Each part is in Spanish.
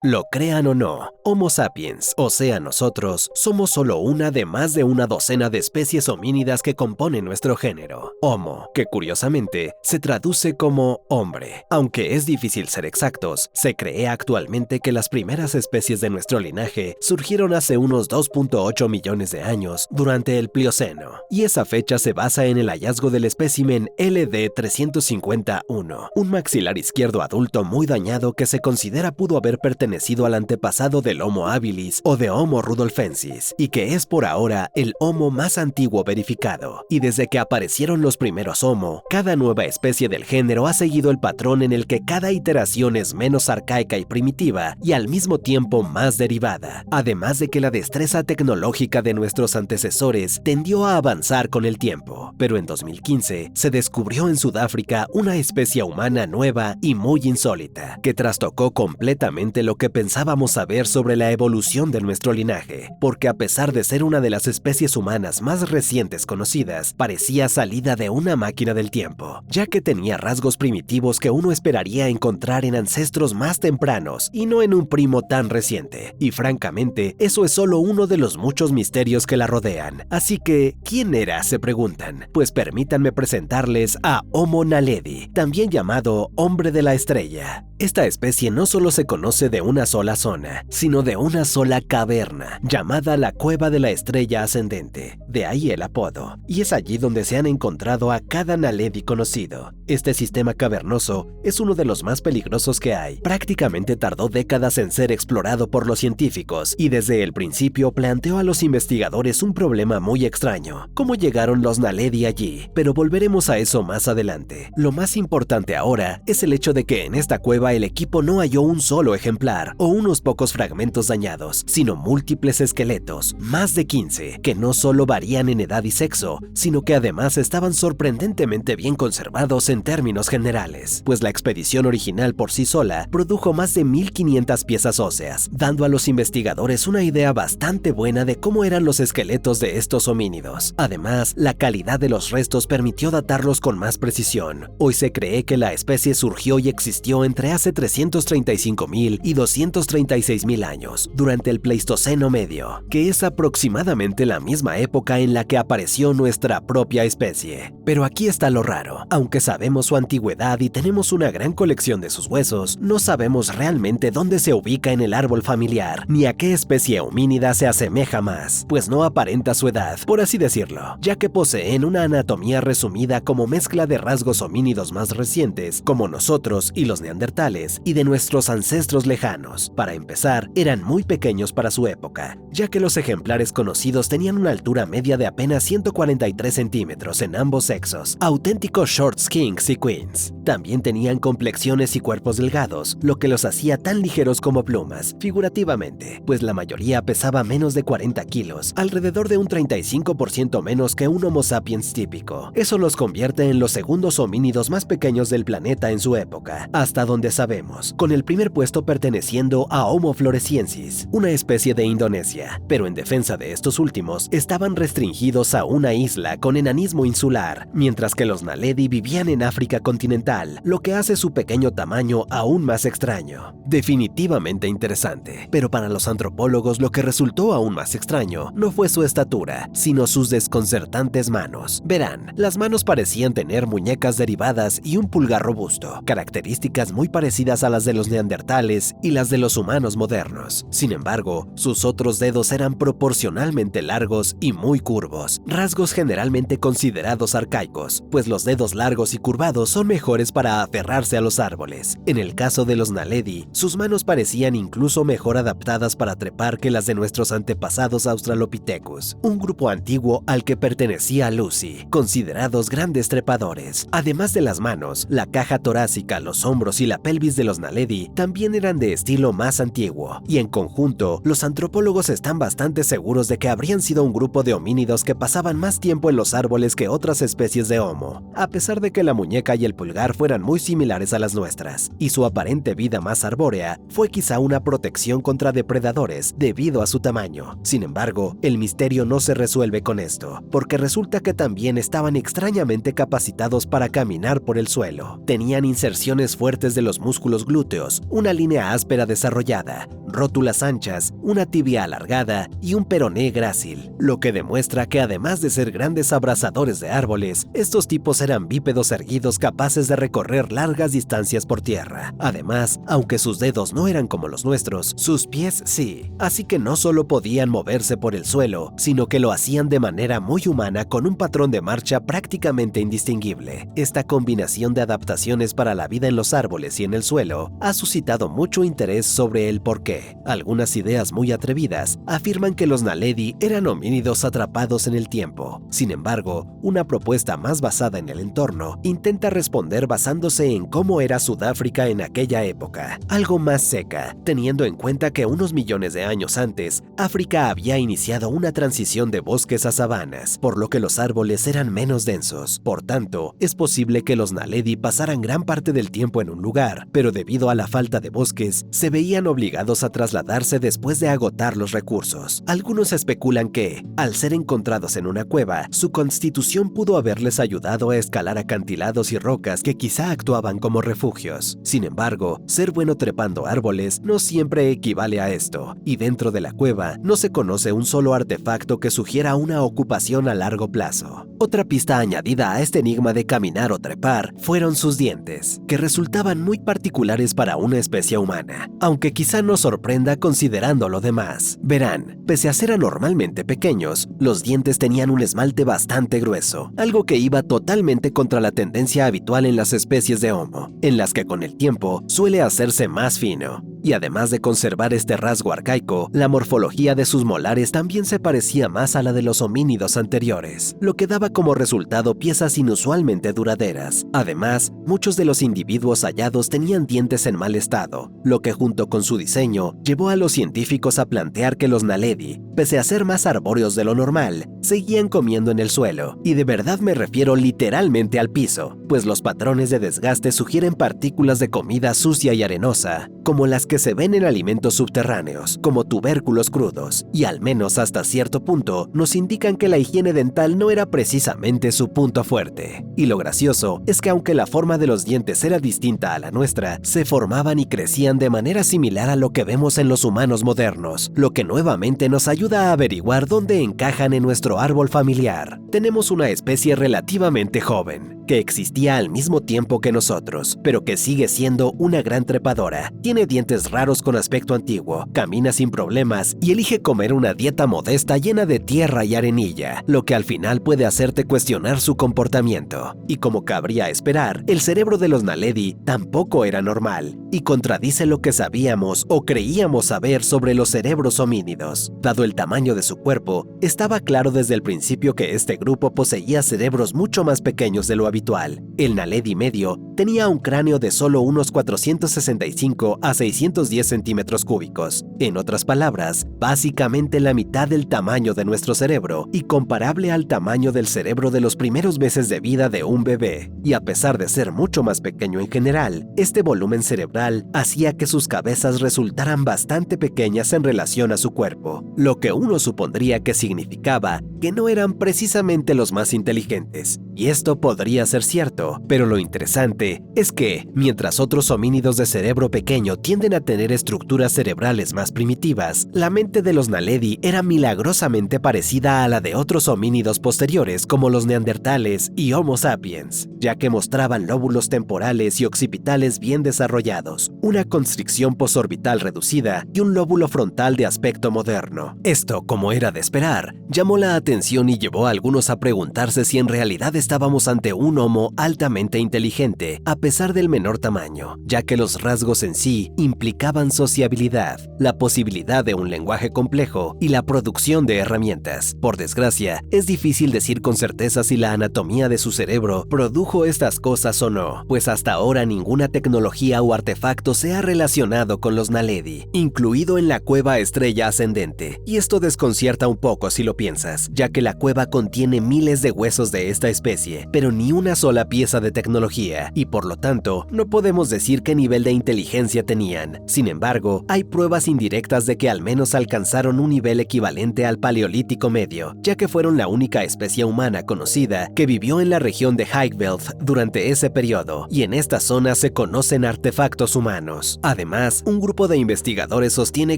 Lo crean o no, Homo sapiens, o sea nosotros, somos solo una de más de una docena de especies homínidas que componen nuestro género, Homo, que curiosamente se traduce como hombre. Aunque es difícil ser exactos, se cree actualmente que las primeras especies de nuestro linaje surgieron hace unos 2.8 millones de años durante el Plioceno, y esa fecha se basa en el hallazgo del espécimen LD-351, un maxilar izquierdo adulto muy dañado que se considera pudo haber pertenecido al antepasado del Homo habilis o de Homo rudolfensis, y que es por ahora el Homo más antiguo verificado. Y desde que aparecieron los primeros Homo, cada nueva especie del género ha seguido el patrón en el que cada iteración es menos arcaica y primitiva y al mismo tiempo más derivada, además de que la destreza tecnológica de nuestros antecesores tendió a avanzar con el tiempo. Pero en 2015 se descubrió en Sudáfrica una especie humana nueva y muy insólita, que trastocó completamente lo que pensábamos saber sobre la evolución de nuestro linaje, porque a pesar de ser una de las especies humanas más recientes conocidas, parecía salida de una máquina del tiempo, ya que tenía rasgos primitivos que uno esperaría encontrar en ancestros más tempranos y no en un primo tan reciente. Y francamente, eso es solo uno de los muchos misterios que la rodean. Así que, ¿quién era?, se preguntan. Pues permítanme presentarles a Homo naledi, también llamado hombre de la estrella. Esta especie no solo se conoce de una sola zona, sino de una sola caverna, llamada la Cueva de la Estrella Ascendente, de ahí el apodo, y es allí donde se han encontrado a cada naledi conocido. Este sistema cavernoso es uno de los más peligrosos que hay. Prácticamente tardó décadas en ser explorado por los científicos, y desde el principio planteó a los investigadores un problema muy extraño: ¿cómo llegaron los naledi allí? Pero volveremos a eso más adelante. Lo más importante ahora es el hecho de que en esta cueva el equipo no halló un solo ejemplar o unos pocos fragmentos dañados, sino múltiples esqueletos, más de 15, que no solo varían en edad y sexo, sino que además estaban sorprendentemente bien conservados en términos generales, pues la expedición original por sí sola produjo más de 1500 piezas óseas, dando a los investigadores una idea bastante buena de cómo eran los esqueletos de estos homínidos. Además, la calidad de los restos permitió datarlos con más precisión. Hoy se cree que la especie surgió y existió entre hace 335.000 y 236.000 años, durante el Pleistoceno medio, que es aproximadamente la misma época en la que apareció nuestra propia especie. Pero aquí está lo raro: aunque sabemos su antigüedad y tenemos una gran colección de sus huesos, no sabemos realmente dónde se ubica en el árbol familiar, ni a qué especie homínida se asemeja más, pues no aparenta su edad, por así decirlo, ya que poseen una anatomía resumida como mezcla de rasgos homínidos más recientes, como nosotros y los neandertales, y de nuestros ancestros lejanos. Para empezar, eran muy pequeños para su época, ya que los ejemplares conocidos tenían una altura media de apenas 143 centímetros en ambos sexos, auténticos short kings y queens. También tenían complexiones y cuerpos delgados, lo que los hacía tan ligeros como plumas, figurativamente, pues la mayoría pesaba menos de 40 kilos, alrededor de un 35% menos que un Homo sapiens típico. Eso los convierte en los segundos homínidos más pequeños del planeta en su época, hasta donde sabemos, con el primer puesto perteneciendo a Homo floresiensis, una especie de Indonesia, pero en defensa de estos últimos, estaban restringidos a una isla con enanismo insular, mientras que los naledi vivían en África continental, lo que hace su pequeño tamaño aún más extraño. Definitivamente interesante, pero para los antropólogos lo que resultó aún más extraño no fue su estatura, sino sus desconcertantes manos. Verán, las manos parecían tener muñecas derivadas y un pulgar robusto, características muy parecidas a las de los neandertales y las de los humanos modernos. Sin embargo, sus otros dedos eran proporcionalmente largos y muy curvos, rasgos generalmente considerados arcaicos, pues los dedos largos y curvados son mejores para aferrarse a los árboles. En el caso de los naledi, sus manos parecían incluso mejor adaptadas para trepar que las de nuestros antepasados Australopithecus, un grupo antiguo al que pertenecía Lucy, considerados grandes trepadores. Además de las manos, la caja torácica, los hombros y la pelvis de los naledi también eran de estilo más antiguo, y en conjunto, los antropólogos están bastante seguros de que habrían sido un grupo de homínidos que pasaban más tiempo en los árboles que otras especies de Homo, a pesar de que la muñeca y el pulgar fueran muy similares a las nuestras, y su aparente vida más arbórea fue quizá una protección contra depredadores debido a su tamaño. Sin embargo, el misterio no se resuelve con esto, porque resulta que también estaban extrañamente capacitados para caminar por el suelo. Tenían inserciones fuertes de los músculos glúteos, una línea áspera áspera desarrollada, rótulas anchas, una tibia alargada y un peroné grácil, lo que demuestra que además de ser grandes abrazadores de árboles, estos tipos eran bípedos erguidos capaces de recorrer largas distancias por tierra. Además, aunque sus dedos no eran como los nuestros, sus pies sí, así que no solo podían moverse por el suelo, sino que lo hacían de manera muy humana con un patrón de marcha prácticamente indistinguible. Esta combinación de adaptaciones para la vida en los árboles y en el suelo ha suscitado mucho interés sobre el porqué. Algunas ideas muy atrevidas afirman que los Naledi eran homínidos atrapados en el tiempo. Sin embargo, una propuesta más basada en el entorno intenta responder basándose en cómo era Sudáfrica en aquella época, algo más seca, teniendo en cuenta que unos millones de años antes, África había iniciado una transición de bosques a sabanas, por lo que los árboles eran menos densos. Por tanto, es posible que los Naledi pasaran gran parte del tiempo en un lugar, pero debido a la falta de bosques, se veían obligados a trasladarse después de agotar los recursos. Algunos especulan que, al ser encontrados en una cueva, su constitución pudo haberles ayudado a escalar acantilados y rocas que quizá actuaban como refugios. Sin embargo, ser bueno trepando árboles no siempre equivale a esto, y dentro de la cueva no se conoce un solo artefacto que sugiera una ocupación a largo plazo. Otra pista añadida a este enigma de caminar o trepar fueron sus dientes, que resultaban muy particulares para una especie humana, aunque quizá nos sorprenda considerando lo demás. Verán, pese a ser anormalmente pequeños, los dientes tenían un esmalte bastante grueso, algo que iba totalmente contra la tendencia habitual en las especies de Homo, en las que con el tiempo suele hacerse más fino. Y además de conservar este rasgo arcaico, la morfología de sus molares también se parecía más a la de los homínidos anteriores, lo que daba como resultado piezas inusualmente duraderas. Además, muchos de los individuos hallados tenían dientes en mal estado, lo que junto con su diseño llevó a los científicos a plantear que los Naledi, pese a ser más arbóreos de lo normal, seguían comiendo en el suelo, y de verdad me refiero literalmente al piso, pues los patrones de desgaste sugieren partículas de comida sucia y arenosa, como las que se ven en alimentos subterráneos, como tubérculos crudos, y al menos hasta cierto punto nos indican que la higiene dental no era precisamente su punto fuerte. Y lo gracioso es que aunque la forma de los dientes era distinta a la nuestra, se formaban y crecían de manera similar a lo que vemos en los humanos modernos, lo que nuevamente nos ayuda a averiguar dónde encajan en nuestro árbol familiar. Tenemos una especie relativamente joven, que existía al mismo tiempo que nosotros, pero que sigue siendo una gran trepadora. Tiene dientes raros con aspecto antiguo, camina sin problemas y elige comer una dieta modesta llena de tierra y arenilla, lo que al final puede hacerte cuestionar su comportamiento. Y como cabría esperar, el cerebro de los Naledi tampoco era normal, y contradice lo que sabíamos o creíamos saber sobre los cerebros homínidos. Dado el tamaño de su cuerpo, estaba claro desde el principio que este grupo poseía cerebros mucho más pequeños de lo habitual. El Naledi medio tenía un cráneo de solo unos 465 a 610 centímetros cúbicos. En otras palabras, básicamente la mitad del tamaño de nuestro cerebro y comparable al tamaño del cerebro de los primeros meses de vida de un bebé. Y a pesar de ser mucho más pequeño en general, este volumen cerebral hacía que sus cabezas resultaran bastante pequeñas en relación a su cuerpo, lo que uno supondría que significaba que no eran precisamente los más inteligentes. Y esto podría ser cierto, pero lo interesante es que, mientras otros homínidos de cerebro pequeño tienden a tener estructuras cerebrales más primitivas, la mente de los Naledi era milagrosamente parecida a la de otros homínidos posteriores como los neandertales y Homo sapiens, ya que mostraban lóbulos temporales y occipitales bien desarrollados, una constricción posorbital reducida y un lóbulo frontal de aspecto moderno. Esto, como era de esperar, llamó la atención y llevó a algunos a preguntarse si en realidad estábamos ante un Homo altamente inteligente, a pesar del menor tamaño, ya que los rasgos en sí implicaban sociabilidad, la posibilidad de un lenguaje complejo y la producción de herramientas. Por desgracia, es difícil decir con certeza si la anatomía de su cerebro produjo estas cosas o no, pues hasta ahora ninguna tecnología o artefacto se ha relacionado con los Naledi, incluido en la cueva Estrella Ascendente. Y esto desconcierta un poco si lo piensas, ya que la cueva contiene miles de huesos de esta especie especie, pero ni una sola pieza de tecnología, y por lo tanto, no podemos decir qué nivel de inteligencia tenían. Sin embargo, hay pruebas indirectas de que al menos alcanzaron un nivel equivalente al Paleolítico Medio, ya que fueron la única especie humana conocida que vivió en la región de Highveld durante ese periodo, y en esta zona se conocen artefactos humanos. Además, un grupo de investigadores sostiene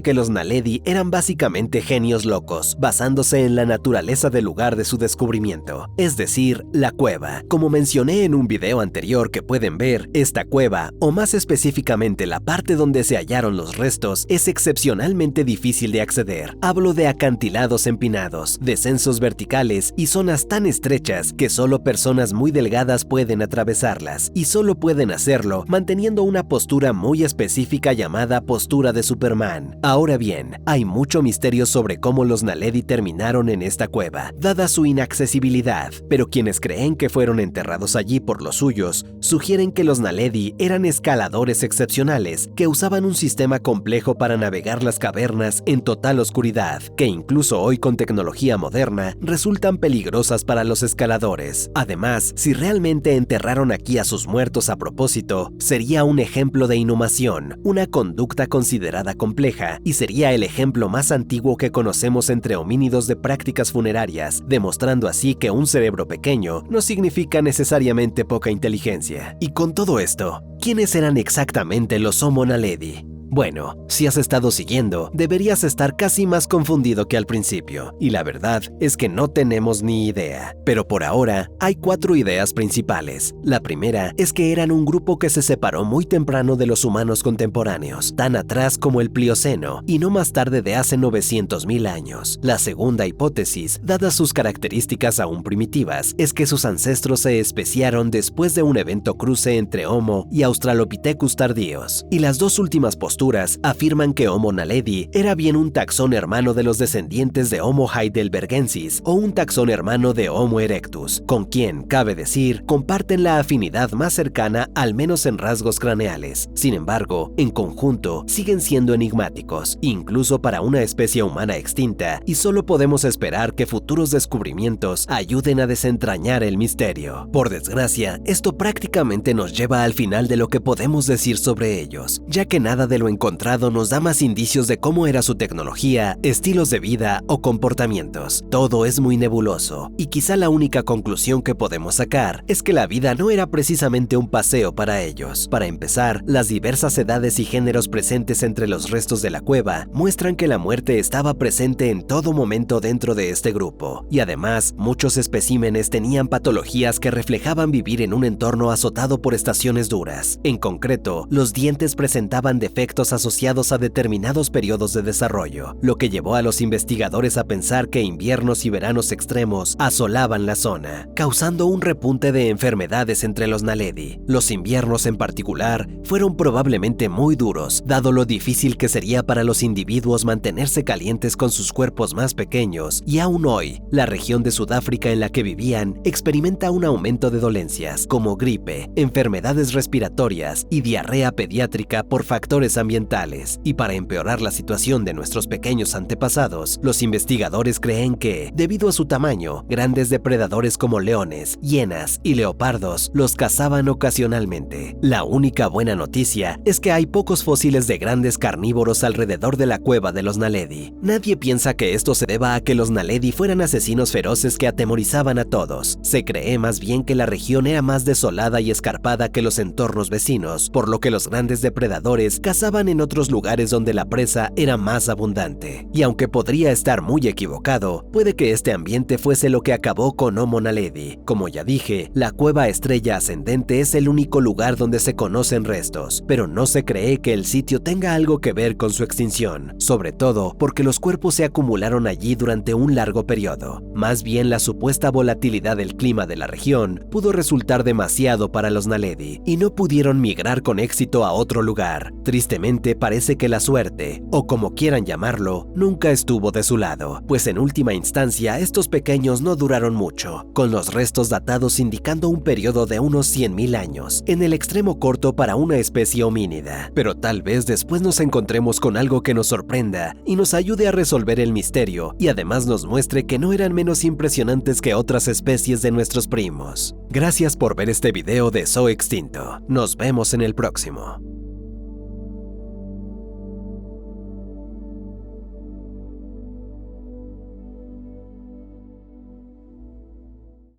que los Naledi eran básicamente genios locos, basándose en la naturaleza del lugar de su descubrimiento, es decir, la cueva. Como mencioné en un video anterior que pueden ver, esta cueva, o más específicamente la parte donde se hallaron los restos, es excepcionalmente difícil de acceder. Hablo de acantilados empinados, descensos verticales y zonas tan estrechas que solo personas muy delgadas pueden atravesarlas, y solo pueden hacerlo manteniendo una postura muy específica llamada postura de Superman. Ahora bien, hay mucho misterio sobre cómo los Naledi terminaron en esta cueva, dada su inaccesibilidad, pero quienes creen que fueron enterrados allí por los suyos, sugieren que los Naledi eran escaladores excepcionales que usaban un sistema complejo para navegar las cavernas en total oscuridad, que incluso hoy con tecnología moderna resultan peligrosas para los escaladores. Además, si realmente enterraron aquí a sus muertos a propósito, sería un ejemplo de inhumación, una conducta considerada compleja, y sería el ejemplo más antiguo que conocemos entre homínidos de prácticas funerarias, demostrando así que un cerebro pequeño no significa necesariamente poca inteligencia. Y con todo esto, ¿quiénes eran exactamente los Homo naledi? Bueno, si has estado siguiendo, deberías estar casi más confundido que al principio, y la verdad es que no tenemos ni idea. Pero por ahora, hay 4 ideas principales. La primera es que eran un grupo que se separó muy temprano de los humanos contemporáneos, tan atrás como el Plioceno, y no más tarde de hace 900.000 años. La segunda hipótesis, dadas sus características aún primitivas, es que sus ancestros se especiaron después de un evento cruce entre Homo y Australopithecus tardíos. Y las dos últimas posturas afirman que Homo naledi era bien un taxón hermano de los descendientes de Homo heidelbergensis o un taxón hermano de Homo erectus, con quien, cabe decir, comparten la afinidad más cercana al menos en rasgos craneales. Sin embargo, en conjunto, siguen siendo enigmáticos, incluso para una especie humana extinta, y solo podemos esperar que futuros descubrimientos ayuden a desentrañar el misterio. Por desgracia, esto prácticamente nos lleva al final de lo que podemos decir sobre ellos, ya que nada de lo encontrado nos da más indicios de cómo era su tecnología, estilos de vida o comportamientos. Todo es muy nebuloso, y quizá la única conclusión que podemos sacar es que la vida no era precisamente un paseo para ellos. Para empezar, las diversas edades y géneros presentes entre los restos de la cueva muestran que la muerte estaba presente en todo momento dentro de este grupo, y además, muchos especímenes tenían patologías que reflejaban vivir en un entorno azotado por estaciones duras. En concreto, los dientes presentaban defectos asociados a determinados periodos de desarrollo, lo que llevó a los investigadores a pensar que inviernos y veranos extremos asolaban la zona, causando un repunte de enfermedades entre los Naledi. Los inviernos en particular fueron probablemente muy duros, dado lo difícil que sería para los individuos mantenerse calientes con sus cuerpos más pequeños, y aún hoy, la región de Sudáfrica en la que vivían experimenta un aumento de dolencias como gripe, enfermedades respiratorias y diarrea pediátrica por factores ambientales. Y para empeorar la situación de nuestros pequeños antepasados, los investigadores creen que, debido a su tamaño, grandes depredadores como leones, hienas y leopardos los cazaban ocasionalmente. La única buena noticia es que hay pocos fósiles de grandes carnívoros alrededor de la cueva de los Naledi. Nadie piensa que esto se deba a que los Naledi fueran asesinos feroces que atemorizaban a todos. Se cree más bien que la región era más desolada y escarpada que los entornos vecinos, por lo que los grandes depredadores cazaban en otros lugares donde la presa era más abundante. Y aunque podría estar muy equivocado, puede que este ambiente fuese lo que acabó con Homo naledi. Como ya dije, la cueva Estrella Ascendente es el único lugar donde se conocen restos, pero no se cree que el sitio tenga algo que ver con su extinción, sobre todo porque los cuerpos se acumularon allí durante un largo periodo. Más bien, la supuesta volatilidad del clima de la región pudo resultar demasiado para los Naledi, y no pudieron migrar con éxito a otro lugar. Tristemente, Finalmente parece que la suerte, o como quieran llamarlo, nunca estuvo de su lado, pues en última instancia estos pequeños no duraron mucho, con los restos datados indicando un periodo de unos 100.000 años, en el extremo corto para una especie homínida. Pero tal vez después nos encontremos con algo que nos sorprenda y nos ayude a resolver el misterio, y además nos muestre que no eran menos impresionantes que otras especies de nuestros primos. Gracias por ver este video de Zoo Extinto. Nos vemos en el próximo.